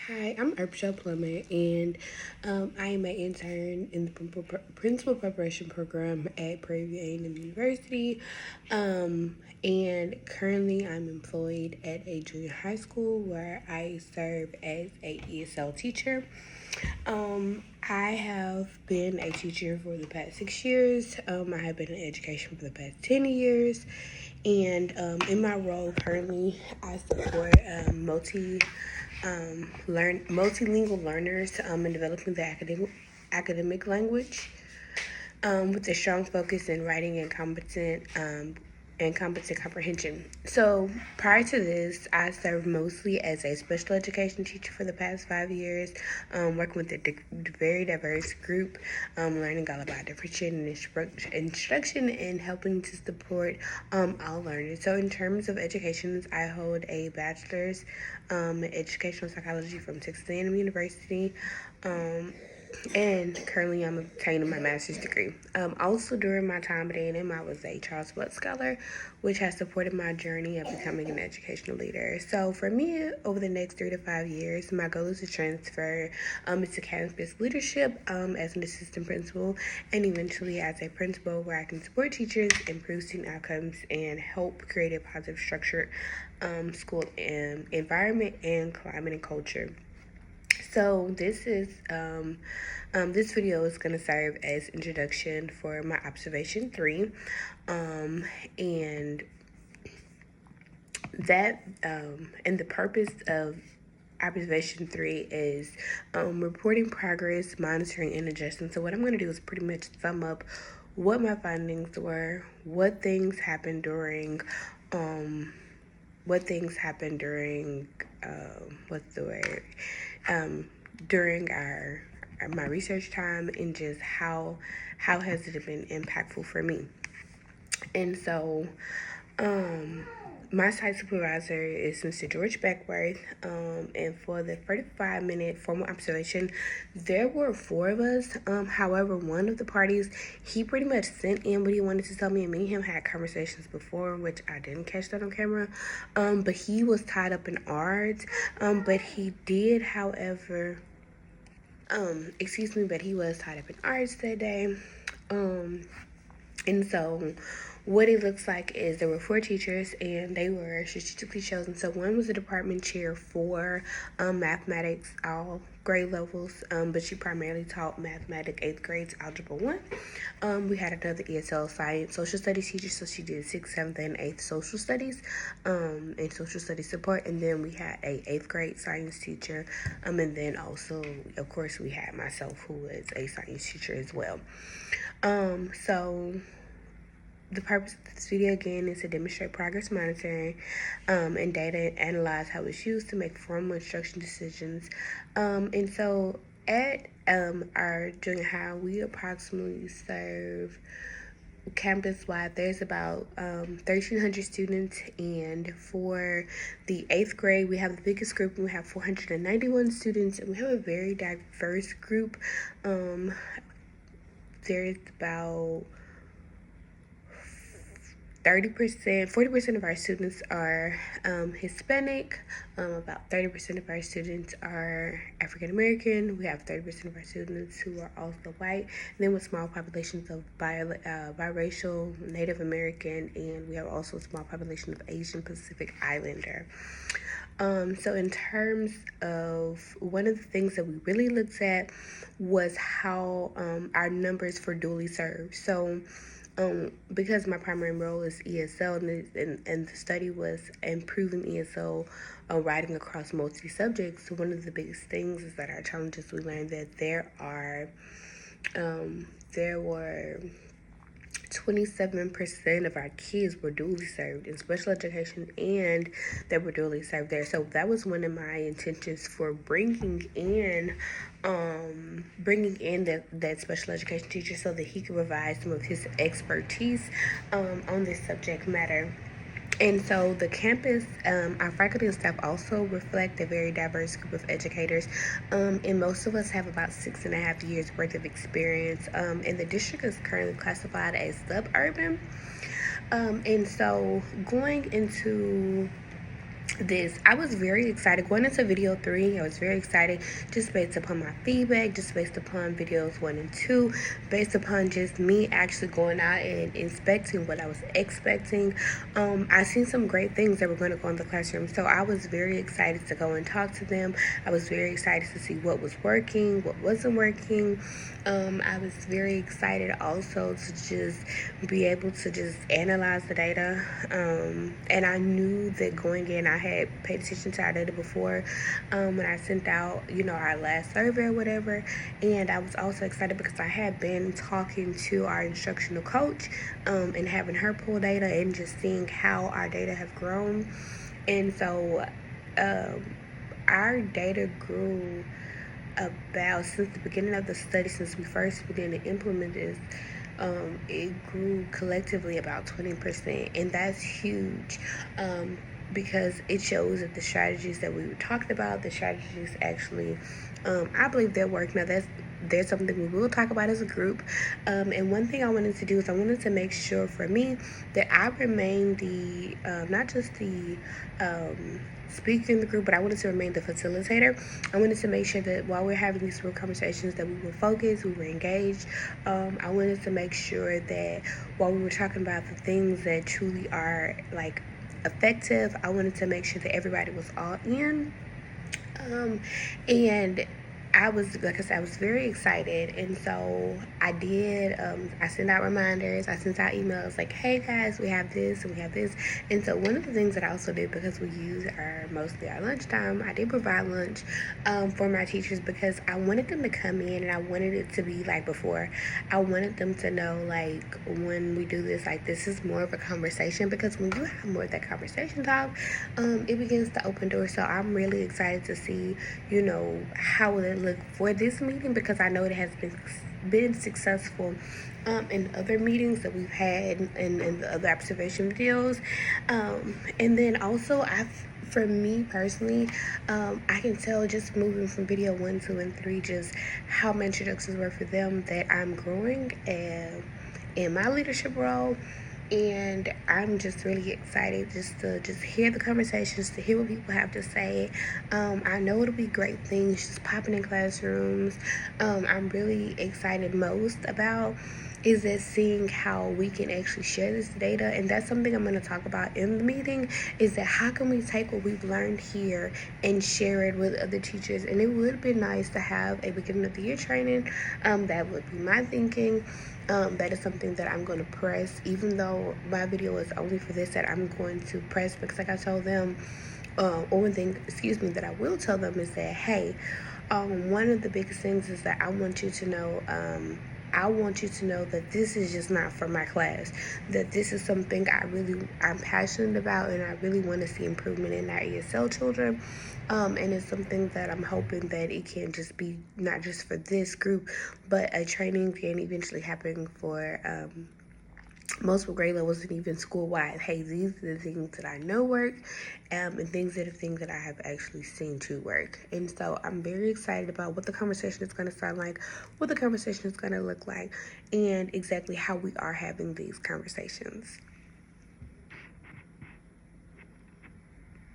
Hi, I'm Herbshell Plummer, and I am an intern in the principal preparation program at Prairie View A&M University. And currently, I'm employed at a junior high school where I serve as a ESL teacher. I have been a teacher for the past 6 years. I have been in education for the past 10 years. And in my role currently, I support multilingual learners in developing the academic language with a strong focus in writing and competent comprehension. So prior to this, I served mostly as a special education teacher for the past 5 years, working with a very diverse group, learning all about differentiating instruction and helping to support all learners. So in terms of education, I hold a bachelor's in educational psychology from Texas A&M University. And currently I'm obtaining my master's degree. Also during my time at A&M, I was a Charles Blood Scholar, which has supported my journey of becoming an educational leader. So for me, over the next 3 to 5 years, my goal is to transfer into campus leadership as an assistant principal and eventually as a principal where I can support teachers, improve student outcomes, and help create a positive structured school environment and climate and culture. So this video is going to serve as introduction for my observation 3, and and the purpose of observation 3 is reporting progress, monitoring, and adjusting. So what I'm going to do is pretty much sum up what my findings were, what things happened during what's the word during our my research time, and just how has it been impactful for me. And so my site supervisor is Mr. George Beckworth, and for the 35-minute formal observation, there were 4 of us. However, one of the parties, he pretty much sent in what he wanted to tell me, and me and him had conversations before, which I didn't catch that on camera, but he was tied up in art, but he did, however, but he was tied up in arts that day. And so what it looks like is there were 4 teachers and they were strategically chosen. So one was a department chair for mathematics, all grade levels, but she primarily taught mathematics 8th grades, algebra 1. We had another ESL science social studies teacher, so she did 6th, 7th, and 8th social studies and social studies support. And then we had a 8th grade science teacher, and then also, of course, we had myself, who was a science teacher as well. So the purpose of this video again is to demonstrate progress monitoring and data, analyze how it's used to make formal instruction decisions. And so at our junior high, we approximately serve campus-wide. There's about 1,300 students, and for the 8th grade, we have the biggest group, and we have 491 students, and we have a very diverse group. There's about 40% of our students are Hispanic. About 30% of our students are African American. We have 30% of our students who are also white. And then with small populations of biracial, Native American, and we have also a small population of Asian Pacific Islander. So in terms of one of the things that we really looked at was how our numbers for dually served. So because my primary role is ESL, and the study was improving ESL writing across multi-subjects, so one of the biggest things is that our challenges, we learned that there were 27% of our kids were dually served in special education, and they were dually served there. So that was one of my intentions for bringing in that special education teacher, so that he could provide some of his expertise on this subject matter. And so the campus, our faculty and staff also reflect a very diverse group of educators, and most of us have about 6.5 years worth of experience, and the district is currently classified as suburban. And so going into this. I was very excited going into video 3. I was very excited just based upon my feedback, just based upon videos 1 and 2, based upon just me actually going out and inspecting what I was expecting. I seen some great things that were going to go in the classroom, so I was very excited to go and talk to them. I was very excited to see what was working, what wasn't working. I was very excited also to just be able to just analyze the data. And I knew that going in, I had paid attention to our data before when I sent out, our last survey or whatever. And I was also excited because I had been talking to our instructional coach and having her pull data and just seeing how our data have grown. And so our data grew about since the beginning of the study, since we first began to implement this. It grew collectively about 20%, and that's huge because it shows that the strategies that we were talking about, the strategies actually, I believe they're working. Now, there's something we will talk about as a group. And one thing I wanted to do is I wanted to make sure for me that I remain the, not just the speaker in the group, but I wanted to remain the facilitator. I wanted to make sure that while we're having these real conversations that we were focused, we were engaged. I wanted to make sure that while we were talking about the things that truly are like effective, I wanted to make sure that everybody was all in. And I was, like I said, I was very excited, and so I did. I sent out reminders. I sent out emails like, "Hey guys, we have this and we have this." And so one of the things that I also did, because we use mostly our lunchtime, I did provide lunch for my teachers because I wanted them to come in, and I wanted it to be like before. I wanted them to know, like, when we do this, like, this is more of a conversation, because when you have more of that conversation talk, it begins to open doors. So I'm really excited to see, how will it look for this meeting, because I know it has been successful in other meetings that we've had and the other observation videos. And then also, for me personally, I can tell just moving from video 1, 2, and 3, just how my introductions were for them, that I'm growing in my leadership role. And I'm just really excited just to hear the conversations, to hear what people have to say. I know it'll be great things just popping in classrooms. I'm really excited most about is that seeing how we can actually share this data, and that's something I'm going to talk about in the meeting, is that how can we take what we've learned here and share it with other teachers. And it would be nice to have a beginning of the year training. That would be my thinking. That is something that I'm going to press, even though my video is only for this, that I'm going to press, because like I told them, or one thing, that I will tell them is that, hey, one of the biggest things is that I want you to know, that this is just not for my class, that this is something I'm passionate about, and I really want to see improvement in our ESL children. And it's something that I'm hoping that it can just be not just for this group, but a training can eventually happen for multiple grade levels and even school-wide. Hey, these are the things that I know work, and things that I have actually seen to work. And so I'm very excited about what the conversation is going to sound like, what the conversation is going to look like, and exactly how we are having these conversations.